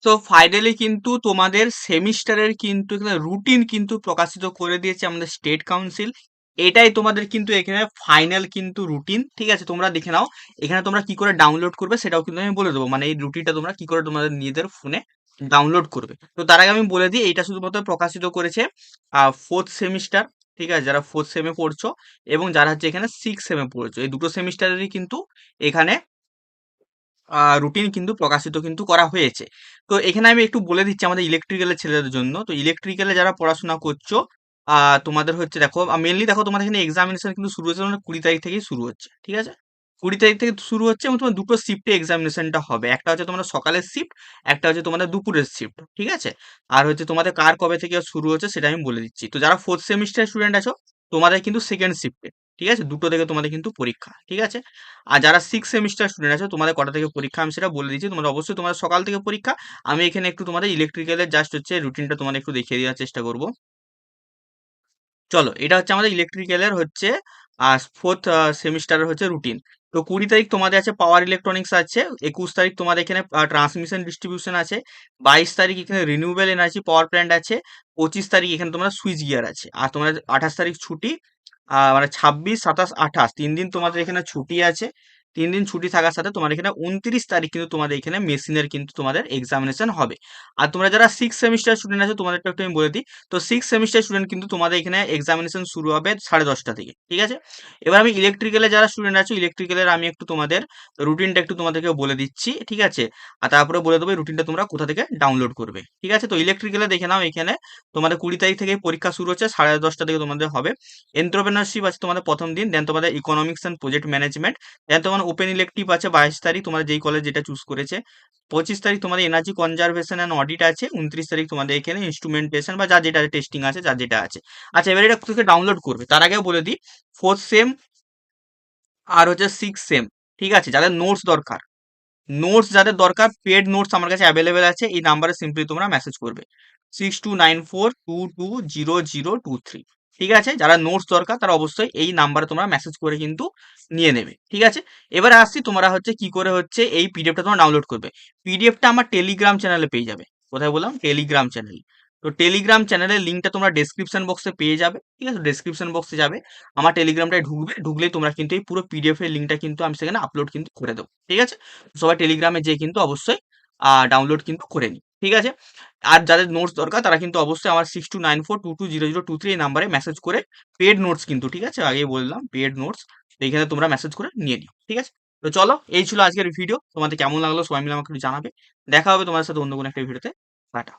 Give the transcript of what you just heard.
তো ফাইনালি কিন্তু তোমাদের সেমিস্টারের কিন্তু এখানে রুটিন কিন্তু প্রকাশিত করে দিয়েছে আমাদের স্টেট কাউন্সিল। এটাই তোমাদের কিন্তু এখানে ফাইনাল কিন্তু রুটিন, ঠিক আছে? তোমরা দেখে নাও। এখানে তোমরা কি করে ডাউনলোড করবে সেটাও কিন্তু আমি বলে দেবো, মানে এই রুটিনটা তোমরা কি করে তোমাদের নিজেদের ফোনে ডাউনলোড করবে। তো তার আগে আমি বলে দিই, এইটা শুধুমাত্র প্রকাশিত করেছে ফোর্থ সেমিস্টার, ঠিক আছে? যারা ফোর্থ সেমে পড়ছো এবং যারা হচ্ছে এখানে সিক্স সেমে পড়ছো, এই দুটো সেমিস্টারেরই কিন্তু এখানে রুটিন কিন্তু প্রকাশিত কিন্তু করা হয়েছে। তো এখানে আমি একটু বলে দিচ্ছি আমাদের ইলেকট্রিক্যালের ছেলেদের জন্য। তো ইলেকট্রিক্যালে যারা পড়াশোনা করছো, তোমাদের হচ্ছে দেখো মেইনলি দেখো তোমাদের এখানে এক্সামিনেশন কিন্তু শুরু হচ্ছে মানে 20 তারিখ থেকেই শুরু হচ্ছে, ঠিক আছে? 20 তারিখ থেকে শুরু হচ্ছে এবং তোমার দুটো শিফটে এক্সামিনেশনটা হবে। একটা হচ্ছে তোমাদের সকালের শিফট, একটা হচ্ছে তোমাদের দুপুরের শিফট, ঠিক আছে? আর হচ্ছে তোমাদের কার কবে থেকে শুরু হচ্ছে সেটা আমি বলে দিচ্ছি। তো যারা ফোর্থ সেমিস্টার স্টুডেন্ট আছো, তোমাদের কিন্তু সেকেন্ড শিফটে, ঠিক আছে? দুটো থেকে তোমাদের কিন্তু পরীক্ষা, ঠিক আছে? আর যারা সিক্স সেমিস্টার স্টুডেন্ট আছে তোমাদের কটা থেকে পরীক্ষা আমি সেটা বলে দিচ্ছি। তোমরা অবশ্যই তোমাদের সকাল থেকে পরীক্ষা। আমি এখানে একটু তোমাদের ইলেকট্রিক্যালের জাস্ট হচ্ছে রুটিনটা তোমাদের একটু দেখিয়ে দেওয়ার চেষ্টা করব। চলো, এটা হচ্ছে আমাদের ইলেকট্রিক্যালের হচ্ছে ফোর্থ সেমিস্টারের হচ্ছে রুটিন। তো 20 তারিখ তোমাদের আছে পাওয়ার ইলেকট্রনিক্স আছে, 21 তারিখ তোমাদের এখানে ট্রান্সমিশন ডিস্ট্রিবিউশন আছে, 22 তারিখ এখানে রিনিউয়েবল এনার্জি পাওয়ার প্ল্যান্ট আছে, 25 তারিখ এখানে তোমার সুইচ গিয়ার আছে। আর তোমাদের 28 তারিখ ছুটি, মানে 26, 27, 28 3 দিন তোমাদের এখানে ছুটি আছে। 3 দিন ছুটি থাকার সাথে তোমার এখানে 29 তারিখ কিন্তু তোমাদের এখানে মেশিনের কিন্তু তোমাদের এক্সামিনেশন হবে। আর তোমরা যারা সিক্স সেমিস্টার স্টুডেন্ট আছে তোমাদেরটা একটু আমি বলে দিই। তো সিক্স সেমিস্টার স্টুডেন্ট কিন্তু তোমাদের এখানে এক্সামিনেশন শুরু হবে 10:30 থেকে, ঠিক আছে? এবার আমি ইলেকট্রিক্যালে যারা স্টুডেন্ট আছো, ইলেকট্রিক্যালের আমি একটু তোমাদের রুটিনটা একটু তোমাদেরকে বলে দিচ্ছি, ঠিক আছে? আর তারপরে বলে দেবো রুটিনটা তোমরা কোথা থেকে ডাউনলোড করবে, ঠিক আছে? তো ইলেকট্রিক্যালে দেখে নাও, এখানে তোমাদের 20 তারিখ থেকে পরীক্ষা শুরু হচ্ছে, 10:30 থেকে তোমাদের হবে। এন্টারপ্রেনারশিপ আছে তোমাদের প্রথম দিন, দেন তোমাদের ইকোনমিক্স অ্যান্ড প্রজেক্ট ম্যানেজমেন্ট, দেন তোমার ওপেন ইলেকটিভ আছে 22 তারিখ, তোমাদের যেই কলেজ যেটা চুজ করেছে। 25 তারিখ তোমাদের এনার্জি কনজারভেশন অ্যান্ড অডিট আছে। 29 তারিখ তোমাদের এখানে ইনস্ট্রুমেন্টেশন বা যা যেটা টেস্টিং আছে, যার যেটা আছে। আচ্ছা, এবার এটা থেকে ডাউনলোড করবে তার আগেও বলে দিই, ফোর্থ সেম আর হচ্ছে সিক্স সেম, ঠিক আছে? যাদের নোটস দরকার, নোটস যাদের দরকার, পেড নোটস আমার কাছে অ্যাভেলেবেল আছে। এই নাম্বারে সিম্পলি তোমরা মেসেজ করবে 6294220023, ঠিক আছে? যারা নোটস দরকার তারা অবশ্যই এই নাম্বারে তোমরা মেসেজ করে কিন্তু নিয়ে নেবে, ঠিক আছে? এবারে আসছি তোমরা হচ্ছে কি করে হচ্ছে এই পিডিএফটা তোমরা ডাউনলোড করবে। পিডিএফটা আমার টেলিগ্রাম চ্যানেলে পেয়ে যাবে। কোথায় বললাম? Telegram channel. তো টেলিগ্রাম চ্যানেলের লিঙ্কটা তোমরা ডেসক্রিপশন বক্সে পেয়ে যাবে, ঠিক আছে? ডেসক্রিপশন বক্সে যাবে, আমার টেলিগ্রামটায় ঢুকবে, ঢুকলেই তোমরা কিন্তু এই পুরো পিডিএফ এর লিঙ্কটা কিন্তু আমি সেখানে আপলোড কিন্তু করে দেবো, ঠিক আছে? সবাই টেলিগ্রামে যেয়ে কিন্তু অবশ্যই ডাউনলোড কিন্তু করে নিই, ঠিক আছে? আর যাদের নোটস দরকার তারা কিন্তু অবশ্যই আমার 6294220023 এই নাম্বারে মেসেজ করে পেড নোটস কিন্তু, ঠিক আছে? আগেই বললাম পেড নোটস, এইখানে তোমরা মেসেজ করে নিয়ে নিও, ঠিক আছে? তো চলো, এই ছিল আজকের ভিডিও। তোমাদের কেমন লাগলো সবাই মিলে আমাকে একটু জানাবে। দেখা হবে তোমাদের সাথে অন্য কোনো একটা ভিডিওতে। টাটা।